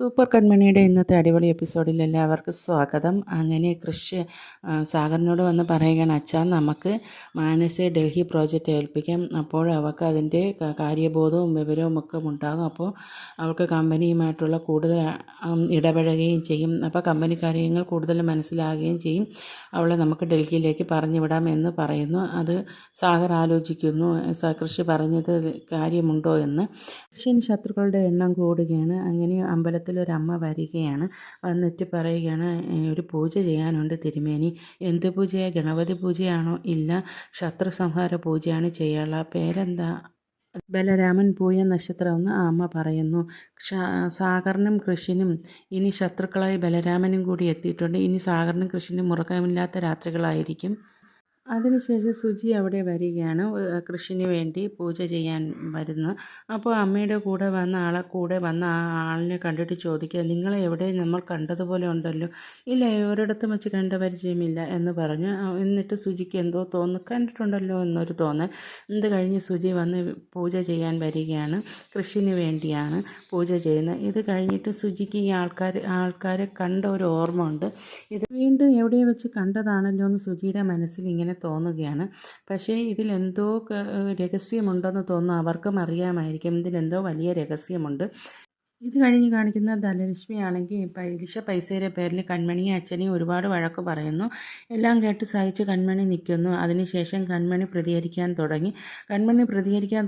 Super കൺമണിയുടെ ഇന്നത്തെ അടിപൊളി എപ്പിസോഡിൽ എല്ലാവർക്കും സ്വാഗതം. അങ്ങനെ കൃഷ് സാഗറിനോട് വന്ന് പറയുകയാണ്, അച്ഛാ നമുക്ക് മാനസയെ ഡൽഹി പ്രോജക്റ്റ് ഏൽപ്പിക്കാം. അപ്പോൾ അവൾക്ക് അതിൻ്റെ കാര്യബോധവും വിവരവും ഒക്കെ ഉണ്ടാകും. അപ്പോൾ അവൾക്ക് കമ്പനിയുമായിട്ടുള്ള കൂടുതൽ ഇടപഴകുകയും ചെയ്യും. അപ്പോൾ കമ്പനി കാര്യങ്ങൾ കൂടുതൽ മനസ്സിലാകുകയും ചെയ്യും. അവളെ നമുക്ക് ഡൽഹിയിലേക്ക് പറഞ്ഞു വിടാം എന്ന് പറയുന്നു. അത് സാഗർ ആലോചിക്കുന്നു, കൃഷി പറഞ്ഞത് കാര്യമുണ്ടോ എന്ന്. കൃഷിന് ശത്രുക്കളുടെ എണ്ണം കൂടുകയാണ്. അങ്ങനെ അമ്പലത്തിലൊരമ്മ വരികയാണ്. വന്നിട്ട് പറയുകയാണ്, ഒരു പൂജ ചെയ്യാനുണ്ട് തിരുമേനി. എന്ത് പൂജയാ? ഗണപതി പൂജയാണോ? ഇല്ല, ശത്രു സംഹാര പൂജയാണ് ചെയ്യാനുള്ള. പേരെന്താ? ബലരാമൻ പൂയ നക്ഷത്രമെന്ന് ആ അമ്മ പറയുന്നു. സാഗറിനും കൃഷിനും ഇനി ശത്രുക്കളായി ബലരാമനും കൂടി എത്തിയിട്ടുണ്ട്. ഇനി സാഗറിനും കൃഷിനും ഉറക്കമില്ലാത്ത രാത്രികളായിരിക്കും. അതിനുശേഷം സുജി അവിടെ വരികയാണ്. കൃഷിന് വേണ്ടി പൂജ ചെയ്യാൻ വരുന്നു. അപ്പോൾ അമ്മയുടെ കൂടെ വന്ന ആ ആളിനെ കണ്ടിട്ട് ചോദിക്കുക, നിങ്ങളെ എവിടെ നമ്മൾ കണ്ടതുപോലെ ഉണ്ടല്ലോ? ഇല്ല, ഒരിടത്തും വെച്ച് കണ്ട പരിചയമില്ല എന്ന് പറഞ്ഞു. എന്നിട്ട് സുജിക്ക് എന്തോ കണ്ടിട്ടുണ്ടല്ലോ എന്നൊരു തോന്നൽ. ഇത് കഴിഞ്ഞ് സുജി വന്ന് പൂജ ചെയ്യാൻ വരികയാണ്. കൃഷിന് വേണ്ടിയാണ് പൂജ ചെയ്യുന്നത്. ഇത് കഴിഞ്ഞിട്ട് സുജിക്ക് ഈ ആൾക്കാരെ കണ്ട ഒരു ഓർമ്മ ഉണ്ട്. ഇത് വീണ്ടും എവിടെ വെച്ച് കണ്ടതാണല്ലോ എന്ന് സുജിയുടെ മനസ്സിൽ ഇങ്ങനെ തോന്നുകയാണ്. പക്ഷേ ഇതിലെന്തോ രഹസ്യമുണ്ടെന്ന് തോന്നുന്നു. അവർക്കും അറിയാമായിരിക്കും ഇതിലെന്തോ വലിയ രഹസ്യമുണ്ട്. ഇത് കഴിഞ്ഞ് കാണിക്കുന്ന ധനലക്ഷ്മി ആണെങ്കിൽ പൈസയുടെ പേരിൽ കൺമണിയും അച്ഛനെയും ഒരുപാട് വഴക്ക് പറയുന്നു. എല്ലാം കേട്ട് സഹിച്ച് കൺമണി നിൽക്കുന്നു. അതിനുശേഷം കൺമണി പ്രതികരിക്കാൻ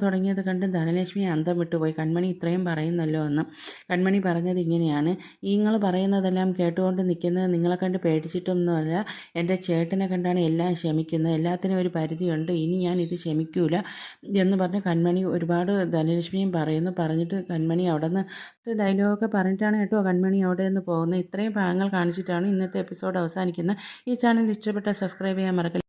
തുടങ്ങിയത് കണ്ട് ധനലക്ഷ്മി അന്തം വിട്ടുപോയി. കൺമണി ഇത്രയും പറയുന്നല്ലോ എന്ന്. കൺമണി പറഞ്ഞത് ഇങ്ങനെയാണ്, നിങ്ങൾ പറയുന്നതെല്ലാം കേട്ടുകൊണ്ട് നിൽക്കുന്നത് നിങ്ങളെ കണ്ട് പേടിച്ചിട്ടൊന്നുമല്ല. എൻ്റെ ചേട്ടനെ കണ്ടാണ് എല്ലാം ക്ഷമിക്കുന്നത്. എല്ലാത്തിനും ഒരു പരിധിയുണ്ട്. ഇനി ഞാൻ ഇത് ക്ഷമിക്കൂല എന്ന് പറഞ്ഞ് കൺമണി ഒരുപാട് ധനലക്ഷ്മിയും പറഞ്ഞിട്ട് കൺമണി അവിടെ നിന്ന് ഡയലോഗൊക്കെ പറഞ്ഞിട്ടാണ് കേട്ടോ കൺമണി അവിടെ നിന്ന് പോകുന്നത്. ഇത്രയും ഭാഗങ്ങൾ കാണിച്ചിട്ടാണ് ഇന്നത്തെ എപ്പിസോഡ് അവസാനിക്കുന്നത്. ഈ ചാനൽ ഇഷ്ടപ്പെട്ടാൽ സബ്സ്ക്രൈബ് ചെയ്യാൻ മറക്കല്ല.